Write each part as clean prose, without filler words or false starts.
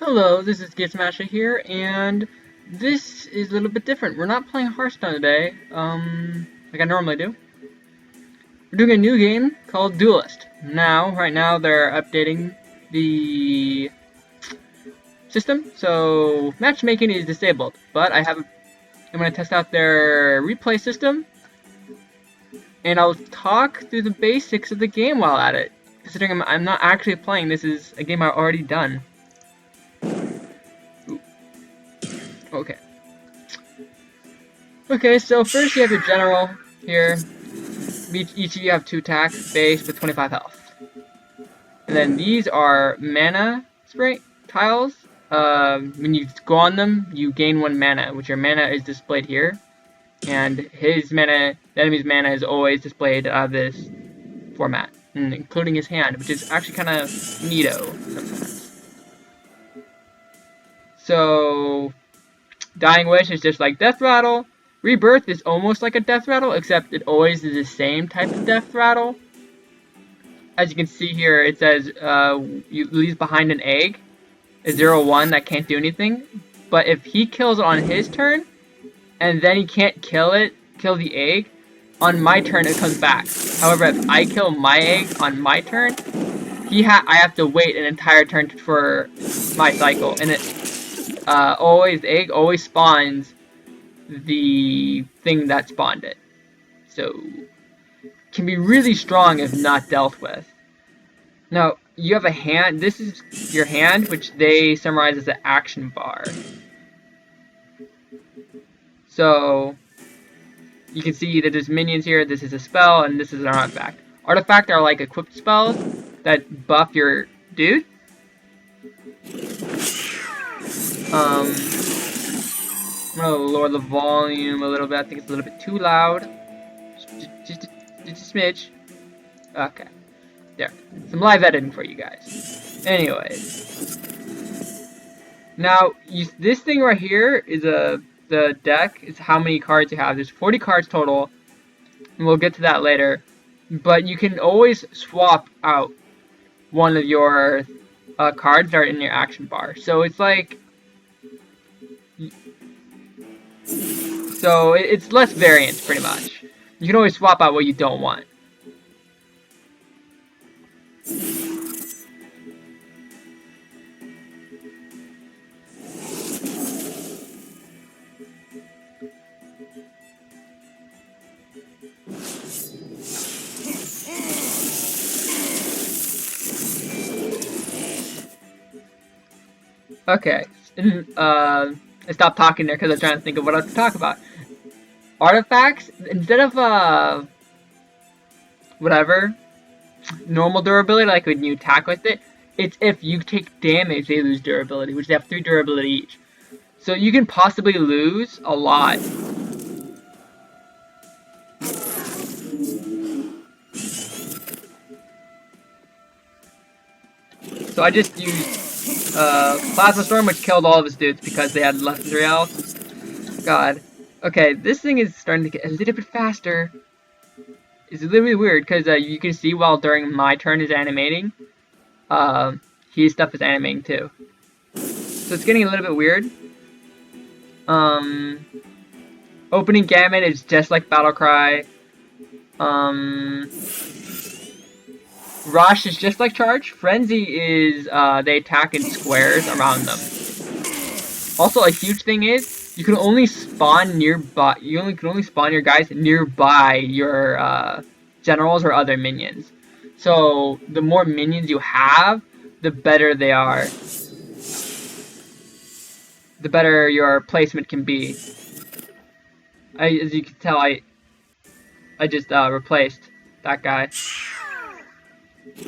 Hello, this is Gizmasha here, and this is a little bit different. We're not playing Hearthstone today, like I normally do. We're doing a new game called Duelyst. Right now, they're updating the system, so matchmaking is disabled. But I'm going to test out their replay system, and I'll talk through the basics of the game while at it. Considering I'm not actually playing, this is a game I've already done. Okay. Okay, so first you have your general here. Each of you have 2 attack, base with 25 health. And then these are mana spray tiles. When you go on them, you gain 1 mana, which your mana is displayed here. And the enemy's mana is always displayed out of this format, including his hand, which is actually kind of neato sometimes. So, Dying Wish is just like Death Rattle. Rebirth is almost like a Death Rattle, except it always is the same type of Death Rattle. As you can see here, it says you leaves behind an egg, a 0/1 that can't do anything. But if he kills it on his turn, and then he can't kill the egg, on my turn it comes back. However, if I kill my egg on my turn, I have to wait an entire turn for my cycle, and the egg always spawns the thing that spawned it. So, can be really strong if not dealt with. Now, you have a hand. This is your hand, which they summarize as an action bar. So, you can see that there's minions here. This is a spell, and this is an artifact. Artifacts are like equipped spells that buff your dude. I'm gonna lower the volume a little bit. I think it's a little bit too loud. Just a smidge. Okay. There. Some live editing for you guys. Anyways. Now, this thing right here is the deck. Is how many cards you have. There's 40 cards total. And we'll get to that later. But you can always swap out one of your cards that are in your action bar. So it's like... So it's less variance, pretty much. You can always swap out what you don't want. Okay, I stopped talking there because I'm trying to think of what I have to talk about. Artifacts, instead of whatever, normal durability, like when you attack with it, it's if you take damage, they lose durability, which they have 3 durability each. So you can possibly lose a lot. So I just used Plasma Storm, which killed all of his dudes because they had less than 3 health. God. Okay, this thing is starting to get a little bit faster. It's a little bit weird because you can see while during my turn is animating, his stuff is animating too. So it's getting a little bit weird. Opening Gamut is just like Battlecry. Rush is just like Charge. Frenzy is they attack in squares around them. Also, a huge thing is you can only spawn nearby. Can only spawn your guys nearby your generals or other minions. So the more minions you have, the better they are. The better your placement can be. As you can tell, I just replaced that guy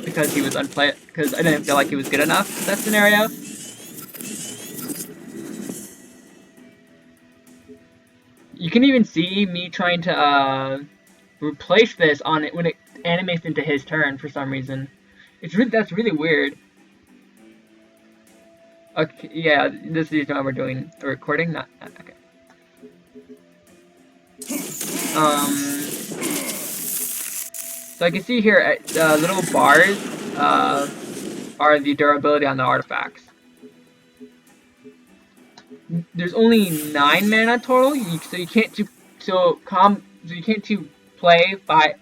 because he was unplayable. Because I didn't feel like he was good enough in that scenario. You can even see me trying to replace this on it when it animates into his turn for some reason. That's really weird. Okay, yeah, this is when we're doing a recording, not okay. So I can see here little bars are the durability on the artifacts. there's only 9 mana total, so you can't play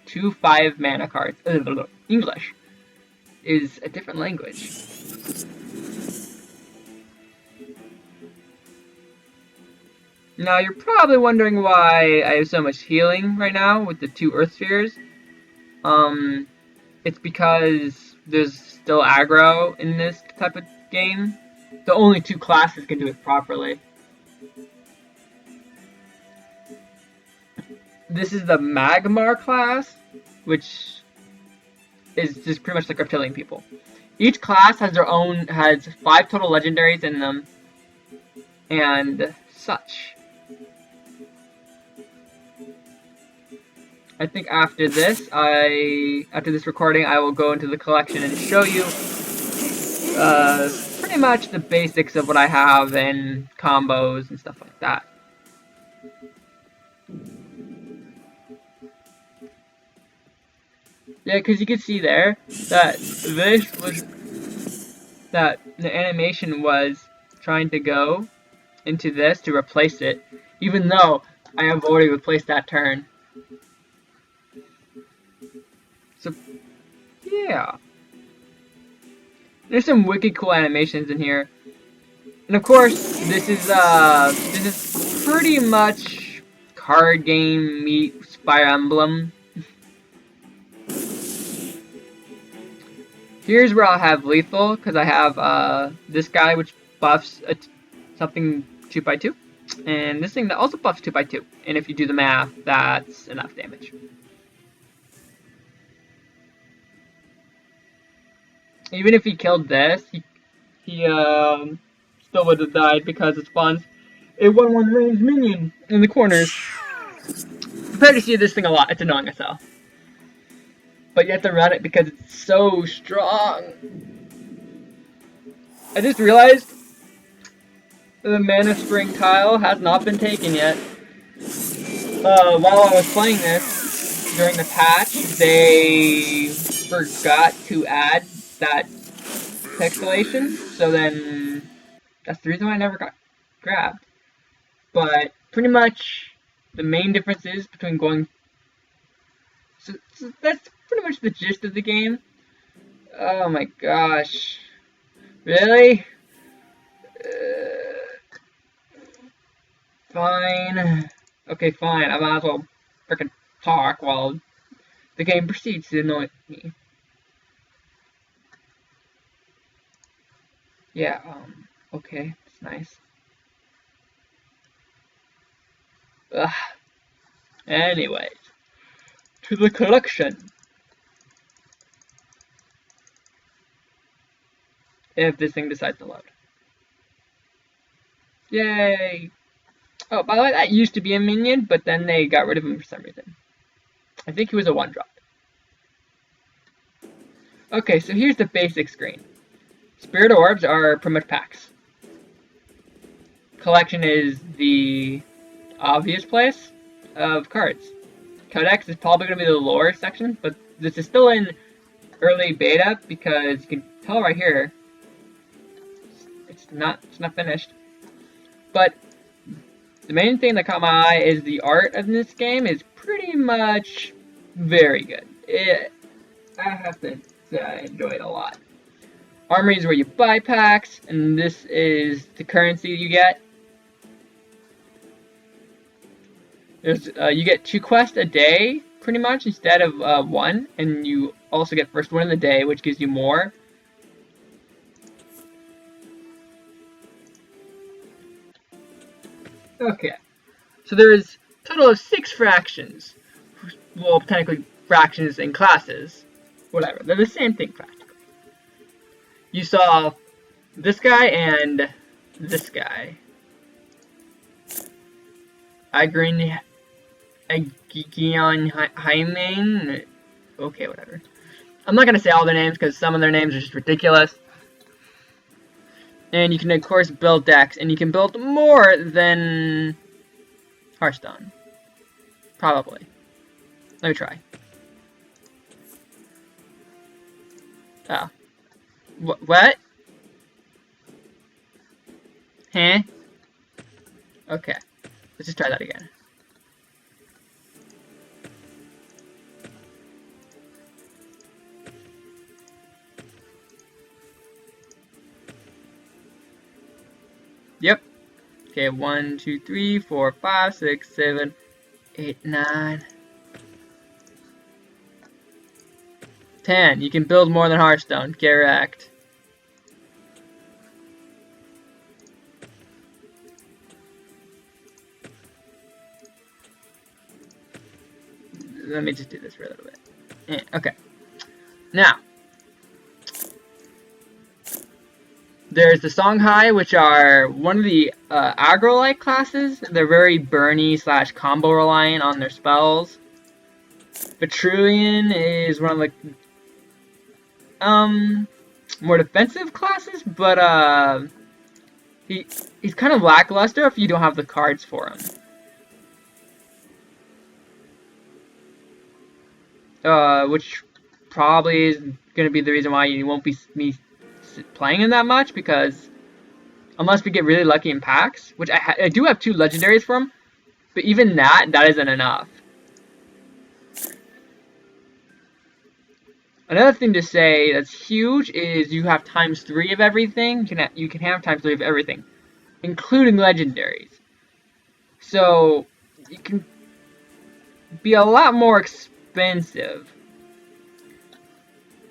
two 5 mana cards. English is a different language. Now you're probably wondering why I have so much healing right now with the 2 Earth Spheres. It's because there's still aggro in this type of game. The only 2 classes can do it properly. This is the Magmar class, which is just pretty much like reptilian people. Each class has 5 total legendaries in them, and such. I think after this recording, I will go into the collection and show you pretty much the basics of what I have and combos and stuff like that. Yeah, because you can see there that the animation was trying to go into this to replace it, even though I have already replaced that turn. So, yeah. There's some wicked cool animations in here. And of course, this is pretty much card game meets Fire Emblem. Here's where I'll have lethal, because I have this guy which buffs something 2x2, and this thing that also buffs 2x2. And if you do the math, that's enough damage. Even if he killed this, he still would have died because it spawns a 1/1 range minion in the corners. Compared to see this thing a lot, it's annoying as hell. But you have to run it because it's so strong. I just realized the Mana Spring tile has not been taken yet. While I was playing this, during the patch, they forgot to add that pixelation, so then that's the reason why I never got grabbed. But pretty much the main difference is between going... So that's pretty much the gist of the game. Oh my gosh. Really? Fine. Okay, fine. I might as well frickin' talk while the game proceeds to annoy me. Yeah, okay, it's nice. Ugh. Anyways, to the collection. If this thing decides to load. Yay! Oh, by the way, that used to be a minion, but then they got rid of him for some reason. I think he was a 1-drop. Okay, so here's the basic screen. Spirit Orbs are pretty much packs. Collection is the obvious place of cards. Codex is probably going to be the lower section, but this is still in early beta because you can tell right here it's not finished. But the main thing that caught my eye is the art of this game is pretty much very good. I have to say I enjoy it a lot. Armory is where you buy packs, and this is the currency you get. You get 2 quests a day, pretty much, instead of 1, and you also get first one of the day, which gives you more. Okay, so there is a total of 6 fractions. Well, technically fractions and classes. Whatever, they're the same thing practically. You saw this guy and this guy. Agrion Hymen. Okay, whatever. I'm not gonna say all their names because some of their names are just ridiculous. And you can of course build decks, and you can build more than Hearthstone. Probably. Let me try. Oh. What? Huh? Okay, let's just try that again. Yep. Okay, 1, 2, 3, 4, 5, 6, 7, 8, 9, 10. You can build more than Hearthstone. Correct. Let me just do this for a little bit. Okay. Now, there's the Songhai, which are one of the aggro-like classes. They're very burny / combo reliant on their spells. Petrulian is one of the more defensive classes, but he's kind of lackluster if you don't have the cards for him. Which probably is going to be the reason why you won't be me playing him that much, because unless we get really lucky in packs, which I do have 2 legendaries for him, but even that isn't enough. Another thing to say that's huge is you have ×3 of everything. You can have ×3 of everything, including legendaries. So you can be a lot more expensive.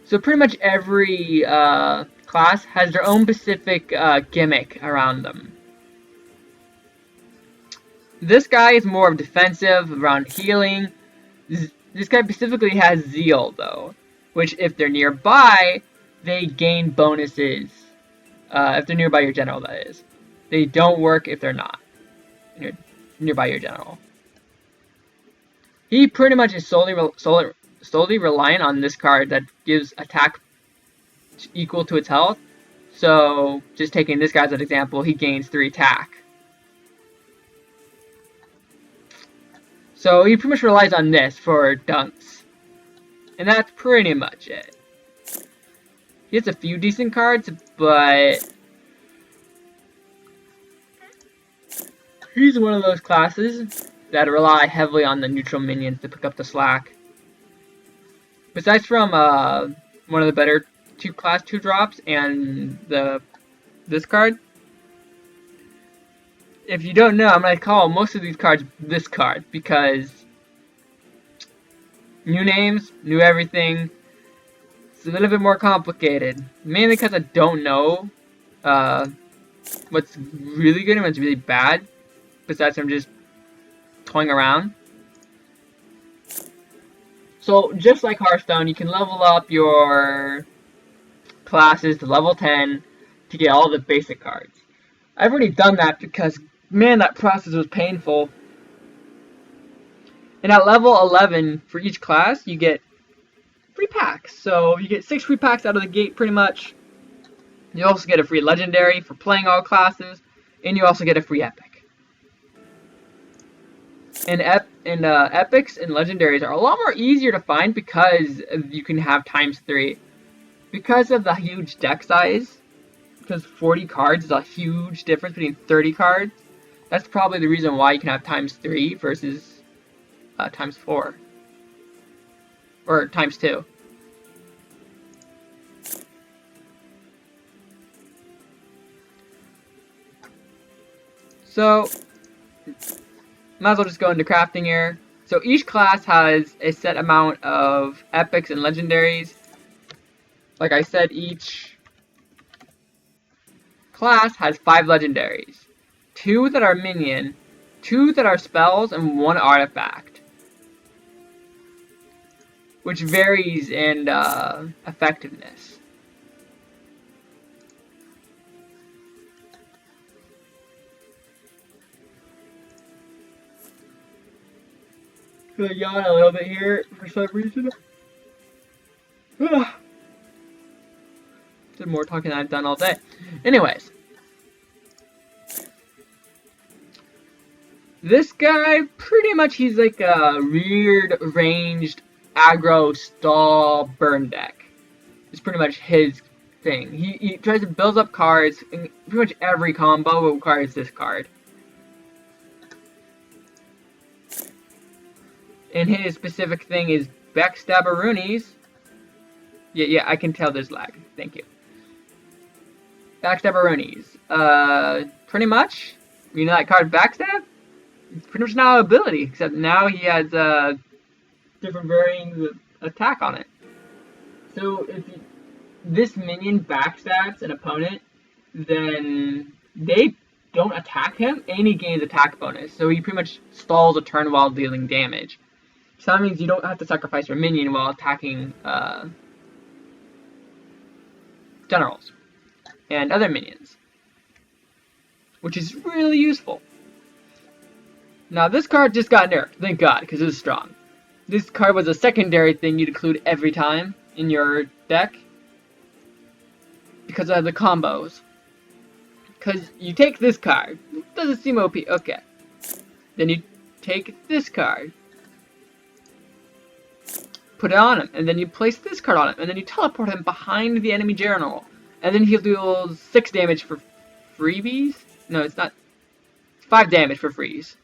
So pretty much every class has their own specific gimmick around them. This guy is more of defensive, around healing. This guy specifically has Zeal, though, which if they're nearby, they gain bonuses. If they're nearby your general, that is. They don't work if they're not nearby your general. He pretty much is solely reliant on this card that gives attack equal to its health. So, just taking this guy as an example, he gains 3 attack. So he pretty much relies on this for dunks. And that's pretty much it. He has a few decent cards, but he's one of those classes that rely heavily on the neutral minions to pick up the slack. Besides from one of the better class 2 drops and this card. If you don't know, I'm going to call most of these cards this card, because new names, new everything. It's a little bit more complicated. Mainly because I don't know what's really good and what's really bad, besides from just toying around. So, just like Hearthstone, you can level up your classes to level 10 to get all the basic cards. I've already done that because, man, that process was painful. And at level 11, for each class, you get free packs. So, you get 6 free packs out of the gate, pretty much. You also get a free legendary for playing all classes, and you also get a free epic. And epics and legendaries are a lot more easier to find because you can have ×3. Because of the huge deck size, because 40 cards is a huge difference between 30 cards, that's probably the reason why you can have ×3 versus ×4. Or ×2. So, might as well just go into crafting here. So each class has a set amount of epics and legendaries. Like I said, each class has 5 legendaries. 2 that are minion, 2 that are spells, and 1 artifact. Which varies in effectiveness. I'm gonna yawn a little bit here for some reason. Did more talking than I've done all day. Anyways. This guy, pretty much he's like a weird ranged aggro stall burn deck. It's pretty much his thing. He tries to build up cards, and pretty much every combo requires this card. And his specific thing is Backstabberoonies. Yeah, I can tell there's lag. Thank you. Backstabberoonies. Pretty much, you know that card Backstab? It's pretty much now an ability, except now he has different varying of attack on it. So if this minion backstabs an opponent, then they don't attack him, and he gains attack bonus. So he pretty much stalls a turn while dealing damage. So that means you don't have to sacrifice your minion while attacking generals and other minions, which is really useful. Now this card just got nerfed, thank God, because it was strong. This card was a secondary thing you'd include every time in your deck because of the combos. Because you take this card, doesn't seem OP, okay. Then you take this card, put it on him, and then you place this card on him, and then you teleport him behind the enemy general, and then he'll do 6 damage for freebies? No, it's not. It's 5 damage for freebies.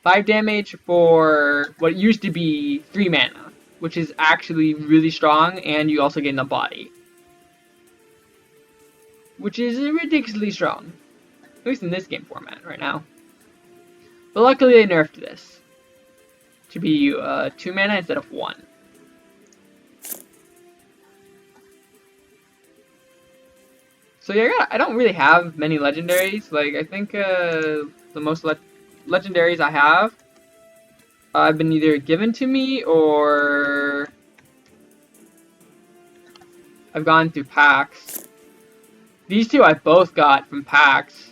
5 damage for what used to be 3 mana, which is actually really strong, and you also gain the body, which is ridiculously strong, at least in this game format right now. But luckily they nerfed this to be 2 mana instead of 1. So yeah, I don't really have many legendaries. Like, I think the most legendaries I have have been either given to me or I've gone through packs. These two I both got from packs.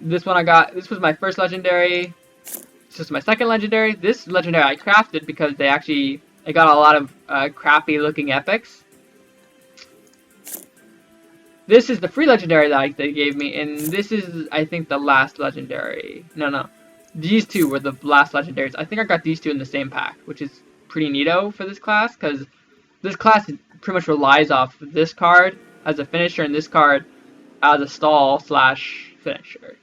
This one I got, this was my first legendary. This is my second legendary. This legendary I crafted because I got a lot of crappy looking epics. This is the free legendary that they gave me, and this is, I think, the last legendary. No. These two were the last legendaries. I think I got these two in the same pack, which is pretty neato for this class, because this class pretty much relies off this card as a finisher and this card as a stall / finisher.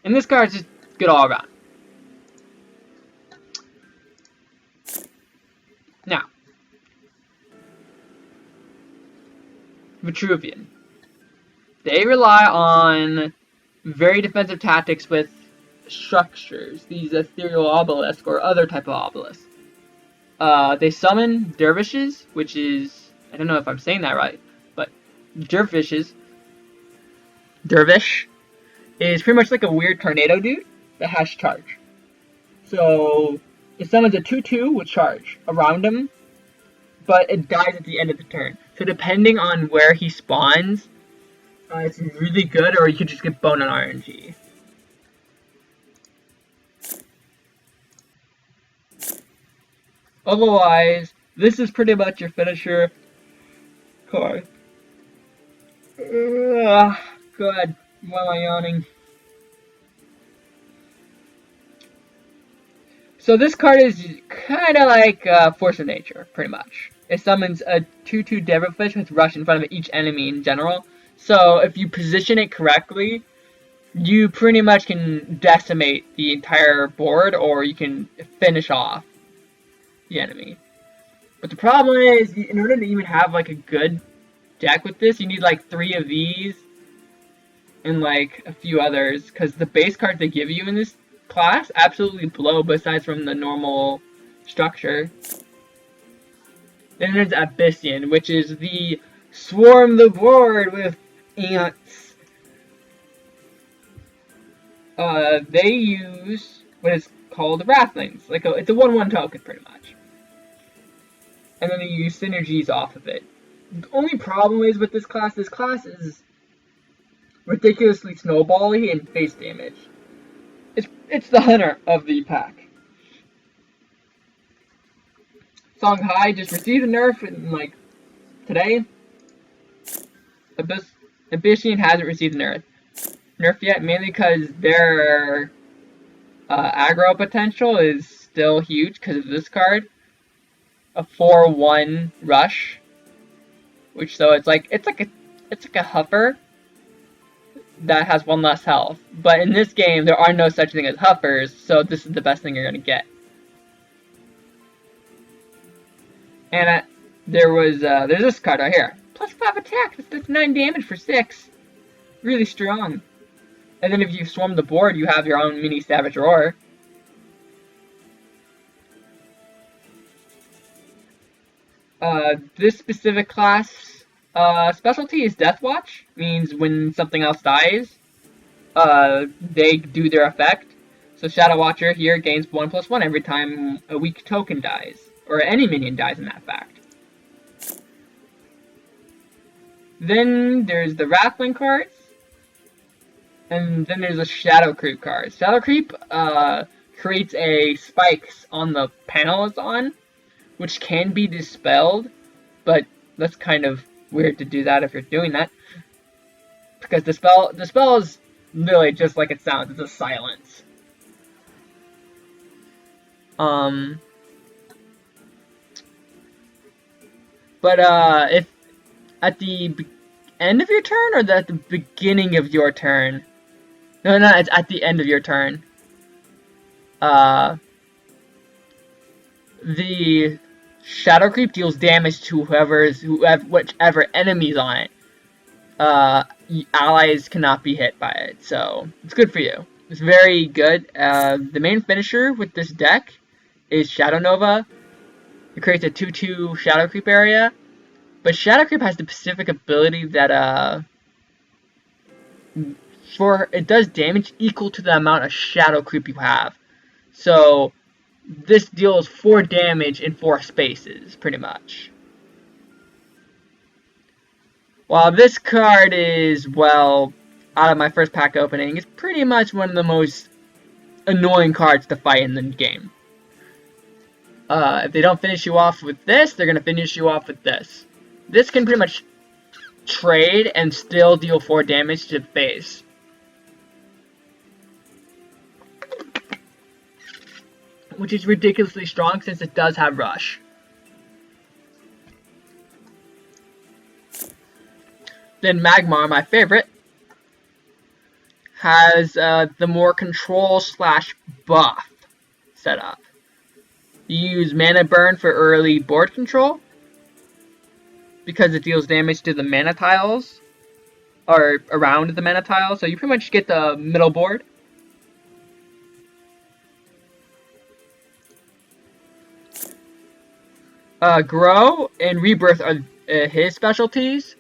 And this card is just good all around. Now, Vitruvian. They rely on very defensive tactics with structures, these ethereal obelisks or other type of obelisks. They summon dervishes, which is, I don't know if I'm saying that right, but dervish is pretty much like a weird tornado dude that has charge. So it summons a 2/2 with charge around him, but it dies at the end of the turn. So depending on where he spawns, it's really good, or you could just get bone on RNG. Otherwise, this is pretty much your finisher card. God, why am I yawning? So this card is kind of like Force of Nature, pretty much. It summons a 2/2 Devilfish with Rush in front of each enemy in general. So if you position it correctly, you pretty much can decimate the entire board, or you can finish off the enemy. But the problem is, in order to even have like a good deck with this, you need like 3 of these and like a few others, because the base cards they give you in this class absolutely blow besides from the normal structure. Then there's Abyssian, which is the swarm the board with ants. They use what is called Wrathlings. It's a 1/1 token, pretty much. And then they use synergies off of it. The only problem is with this class is ridiculously snowbally and face damage. It's the hunter of the pack. Songhai just received a nerf in, like, today. Abyssian hasn't received a nerf yet, mainly because their aggro potential is still huge because of this card. A 4/1 rush. So it's like a huffer. that has 1 less health. But in this game, there are no such thing as Huffers, so this is the best thing you're going to get. And there's this card right here. Plus 5 attack, that's 9 damage for 6. Really strong. And then if you swarm the board, you have your own mini Savage Roar. This specific class specialty is Death Watch. Means when something else dies, they do their effect. So Shadow Watcher here gains 1+1 every time a weak token dies. Or any minion dies in that fact. Then there's the Wrathling cards. And then there's a Shadow Creep card. Shadow Creep creates a spikes on the panel it's on, which can be dispelled, but that's kind of weird to do that if you're doing that. Because the spell is literally just like it sounds, it's a silence. But if at the end of your turn or at the beginning of your turn? No, it's at the end of your turn. The Shadow Creep deals damage to whichever enemies on it. Allies cannot be hit by it, so it's good for you. It's very good. The main finisher with this deck is Shadow Nova. It creates a 2/2 Shadow Creep area, but Shadow Creep has the specific ability that it does damage equal to the amount of Shadow Creep you have. So this deals 4 damage in 4 spaces, pretty much. While this card is, well, out of my first pack opening, it's pretty much one of the most annoying cards to fight in the game. If they don't finish you off with this, they're going to finish you off with this. This can pretty much trade and still deal 4 damage to the face. Which is ridiculously strong since it does have Rush. Then Magmar, my favorite, has the more control / buff setup. You use Mana Burn for early board control because it deals damage to the mana tiles or around the mana tiles, so you pretty much get the middle board. Grow and Rebirth are his specialties.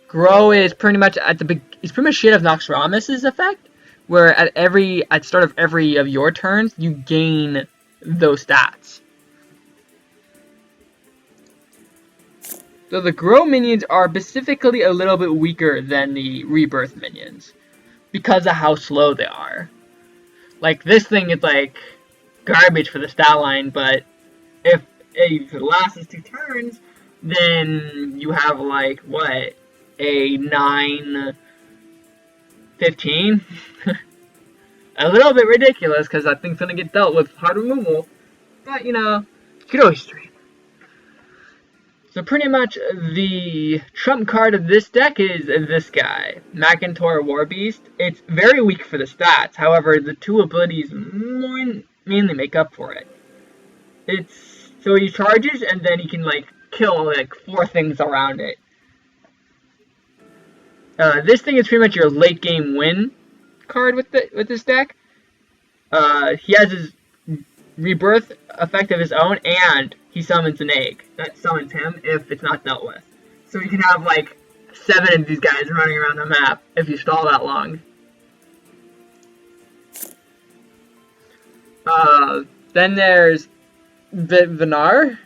Grow is pretty much it's pretty much shit of Noxramas' effect, where at start of every of your turns you gain those stats. So the Grow minions are specifically a little bit weaker than the Rebirth minions because of how slow they are. Like this thing is like garbage for the stat line, but if it lasts 2 turns, then you have like what? A 9-15? A little bit ridiculous because that thing's gonna get dealt with hard removal. But you know, you could always stream. So pretty much the trump card of this deck is this guy, Macintor Warbeast. It's very weak for the stats, however the 2 abilities mainly make up for it. So he charges and then he can like kill like 4 things around it. This thing is pretty much your late game win card with this deck. He has his Rebirth effect of his own, and he summons an egg that summons him if it's not dealt with. So you can have like 7 of these guys running around the map if you stall that long. Then there's Vinar,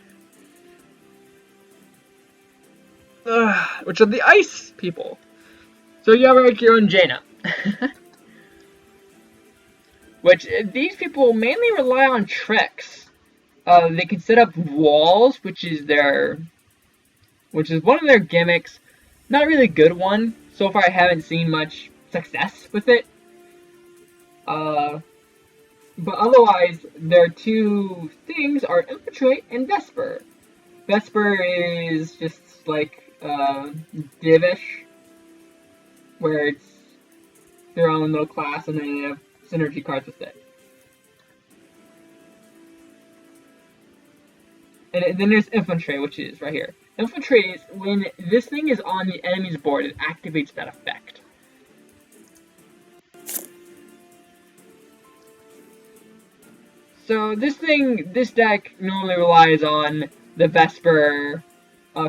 which are the ice people. So you have like your own Jaina. Which these people mainly rely on tricks. They can set up walls, which is one of their gimmicks. Not a really good one. So far I haven't seen much success with it. But otherwise, their 2 things are Infiltrate and Vesper. Vesper is just like Divish, where it's their own little class, and then they have synergy cards with it. And then there's Infiltrate, which is right here. Infiltrate is when this thing is on the enemy's board, it activates that effect. So this deck normally relies on the Vesper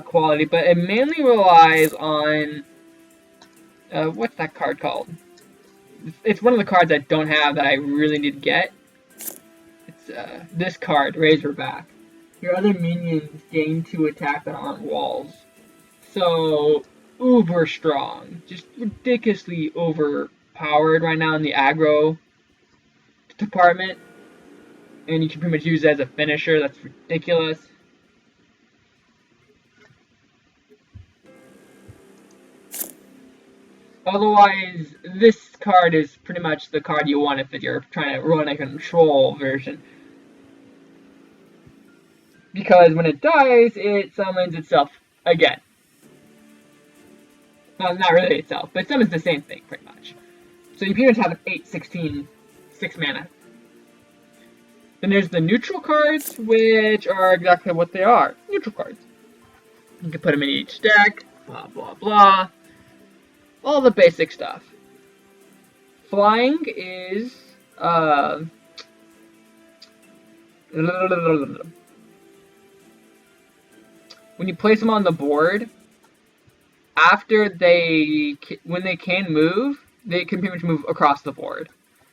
quality, but it mainly relies on what's that card called? It's one of the cards I don't have that I really need to get. It's this card, Razorback. Your other minions gain 2 attack that aren't walls. So, uber strong. Just ridiculously overpowered right now in the aggro department. And you can pretty much use it as a finisher. That's ridiculous. Otherwise, this card is pretty much the card you want if you're trying to run a control version. Because when it dies, it summons itself again. Well, not really itself, but it summons the same thing, pretty much. So you pretty much have an 8/16, 6 mana. Then there's the neutral cards, which are exactly what they are. Neutral cards. You can put them in each deck, blah, blah, blah. All the basic stuff. Flying is, when you place them on the board, when they can move, they can pretty much move across the board.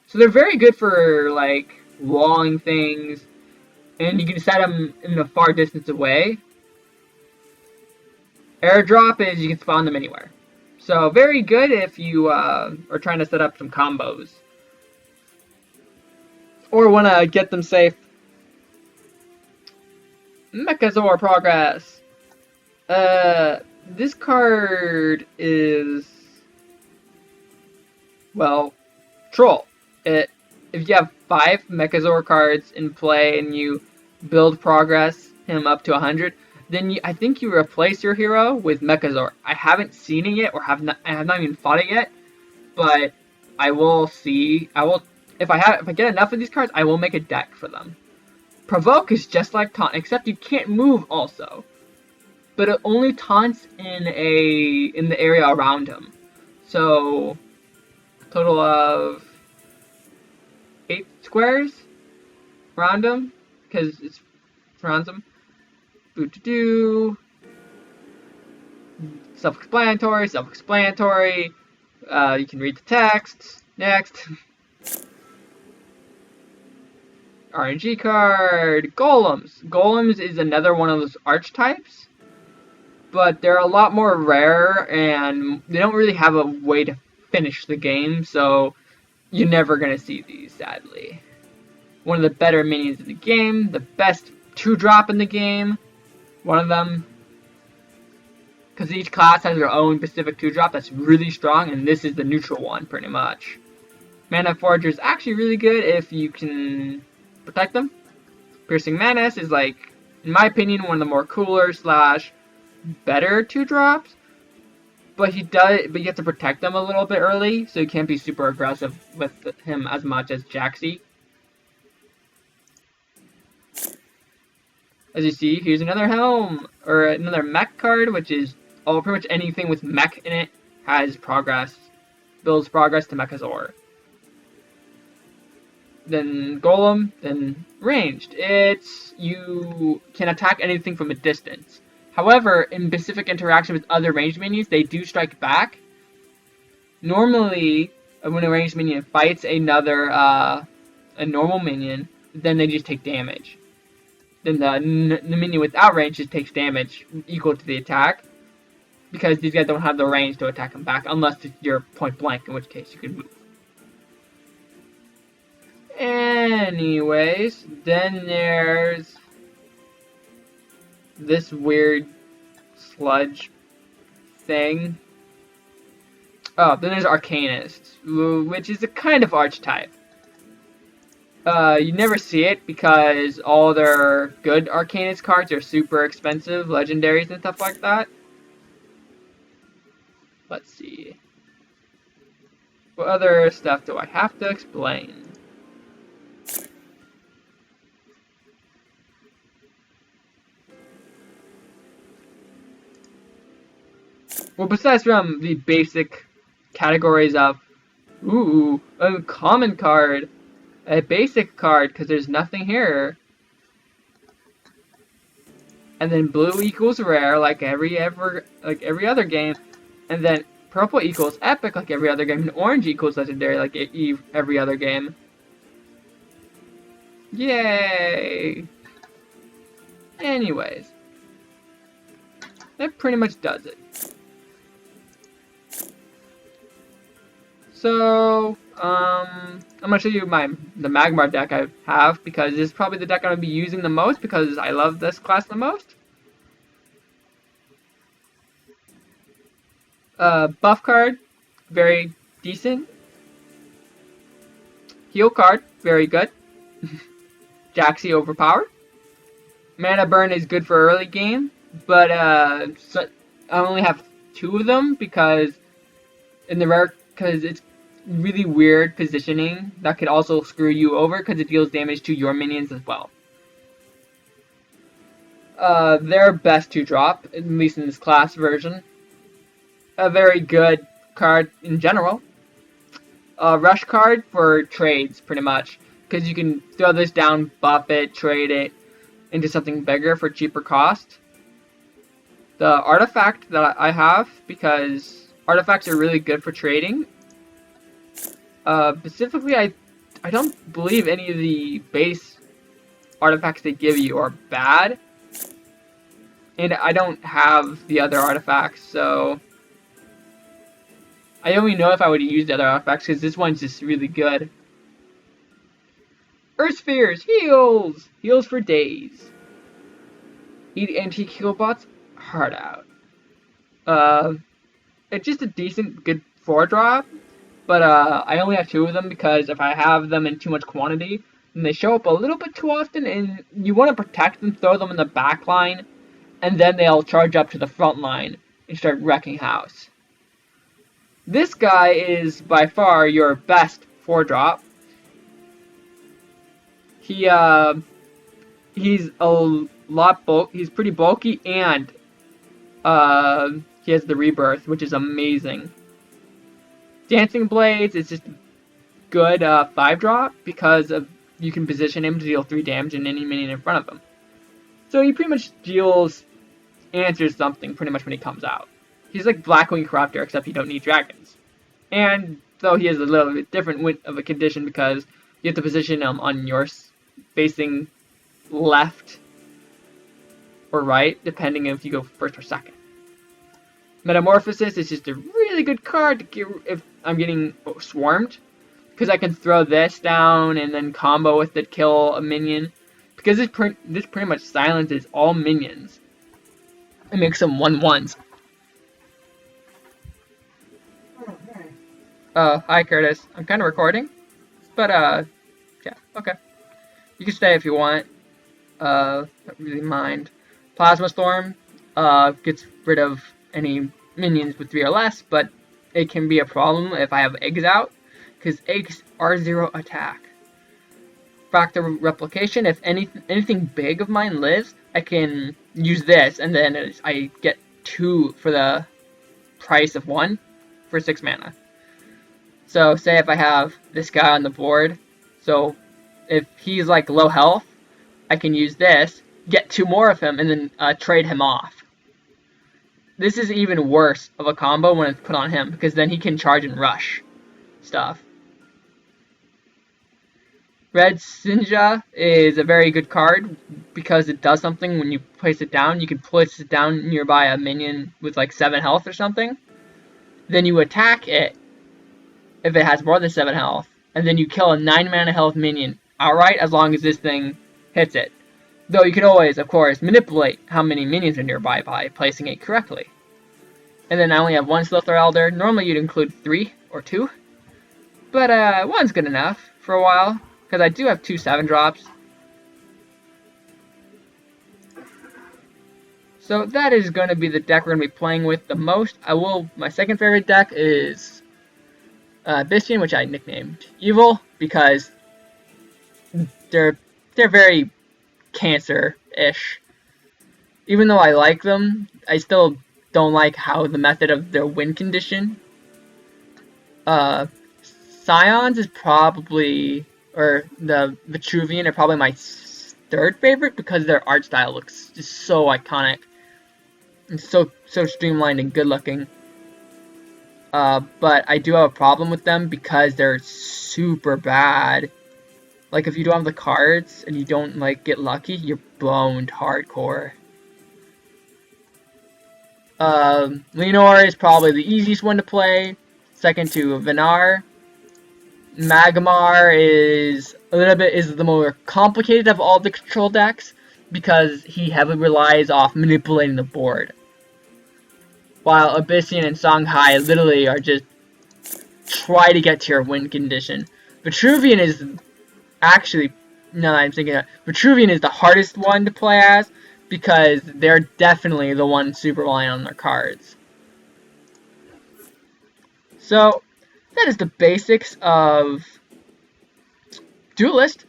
So they're very good for, like, walling things, and you can set them in a far distance away. Airdrop is you can spawn them anywhere. So very good if you are trying to set up some combos. Or want to get them safe. Mechazor Progress. This card is, well, Troll. If you have 5 Mechazor cards in play and you build Progress him up to 100, then I think you replace your hero with Mechazor. I haven't seen it yet, or I have not even fought it yet, but I will see. If I get enough of these cards, I will make a deck for them. Provoke is just like Taunt, except you can't move also. But it only taunts in the area around him. So total of 8 squares around him, because it surrounds him. Self-explanatory. You can read the text. Next. RNG card. Golems. Golems is another one of those archetypes, but they're a lot more rare, and they don't really have a way to finish the game, so you're never going to see these, sadly. One of the better minions in the game, the best 2-drop in the game, one of them, because each class has their own specific 2-drop that's really strong, and this is the neutral one, pretty much. Mana Forger is actually really good if you can protect them. Piercing Menace is, like, in my opinion, one of the more cooler / better 2-drops, but you have to protect them a little bit early, so you can't be super aggressive with him as much as Jaxi. As you see, here's another helm, or another mech card, which is pretty much anything with mech in it has progress, builds progress to Mechazor. Then Golem, then ranged. You can attack anything from a distance. However, in specific interaction with other ranged minions, they do strike back. Normally, when a ranged minion fights a normal minion, then they just take damage. Then the minion without range just takes damage equal to the attack, because these guys don't have the range to attack them back, unless you're point blank, in which case you can move. Anyways, then there's this weird sludge thing. Oh, then there's Arcanist, which is a kind of archetype. You never see it because all their good Arcanist cards are super expensive, legendaries and stuff like that. Let's see. What other stuff do I have to explain? Well, besides from the basic categories of, ooh, a common card, a basic card, because there's nothing here, and then blue equals rare, like every other game, and then purple equals epic, like every other game, and orange equals legendary, like every other game. Yay! Anyways, that pretty much does it. So, I'm gonna show you the Magmar deck I have, because this is probably the deck I'm gonna be using the most, because I love this class the most. Buff card, very decent. Heal card, very good. Jaxi overpowered. Mana burn is good for early game, but so I only have 2 of them because it's really weird positioning that could also screw you over because it deals damage to your minions as well. They're best to drop, at least in this class version. A very good card in general. Rush card for trades, pretty much, because you can throw this down, buff it, trade it into something bigger for cheaper cost. The artifact that I have, because artifacts are really good for trading. Specifically, I don't believe any of the base artifacts they give you are bad. And I don't have the other artifacts, so I only know if I would use the other artifacts, because this one's just really good. Earth Spheres! Heals! Heals for days. Eat antique heal bots? Hard out. It's just a decent, good 4-drop. But I only have 2 of them because if I have them in too much quantity, then they show up a little bit too often, and you want to protect them, throw them in the back line, and then they'll charge up to the front line and start wrecking house. This guy is by far your best 4-drop. He's a lot he's pretty bulky, and he has the rebirth, which is amazing. Dancing Blades is just good 5-drop because you can position him to deal 3 damage in any minion in front of him. So he pretty much answers something pretty much when he comes out. He's like Blackwing Corruptor, except you don't need dragons. And though he has a little bit different of a condition because you have to position him on yours facing left or right, depending if you go first or second. Metamorphosis is just a really good card to get if I'm getting swarmed, because I can throw this down and then combo with it, kill a minion. Because this pretty much silences all minions. It makes them 1/1s. Hi Curtis. I'm kind of recording, but yeah, okay. You can stay if you want. Don't really mind. Plasma Storm gets rid of any minions with 3 or less, but it can be a problem if I have eggs out, because eggs are 0 attack. Fractal Replication, if anything big of mine lives, I can use this, and then I get 2 for the price of 1 for 6 mana. So say if I have this guy on the board, so if he's like low health, I can use this, get 2 more of him, and then trade him off. This is even worse of a combo when it's put on him, because then he can charge and rush stuff. Red Sinja is a very good card because it does something when you place it down. You can place it down nearby a minion with like 7 health or something. Then you attack it if it has more than 7 health, and then you kill a 9 mana health minion outright as long as this thing hits it. Though you can always, of course, manipulate how many minions are nearby by placing it correctly. And then I only have 1 Slither Elder. Normally you'd include 3 or 2. But 1's good enough for a while, because I do have 2 7-drops. So that is going to be the deck we're going to be playing with the most. My second favorite deck is Abyssian, which I nicknamed Evil because they're very Cancer-ish. Even though I like them, I still don't like how the method of their win condition. Scions is probably, or the Vitruvian are probably my third favorite because their art style looks just so iconic and so streamlined and good looking. But I do have a problem with them because they're super bad. Like if you don't have the cards and you don't like get lucky, you're boned hardcore. Lenore is probably the easiest one to play. Second to Vinar. Magmar is the more complicated of all the control decks because he heavily relies off manipulating the board. While Abyssian and Songhai literally are just try to get to your win condition. Vitruvian is actually, now that I'm thinking of it, Vitruvian is the hardest one to play as because they're definitely the ones super reliant on their cards. So, that is the basics of Duelyst.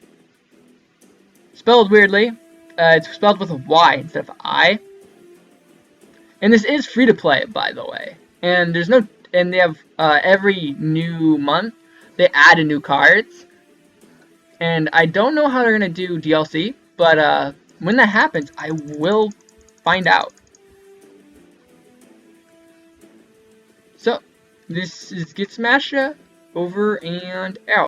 Spelled weirdly. It's spelled with a Y instead of I. And this is free to play, by the way. And there's no, and they have every new month they add new cards. And I don't know how they're gonna do DLC, but when that happens, I will find out. So this is Get Smashed over and out.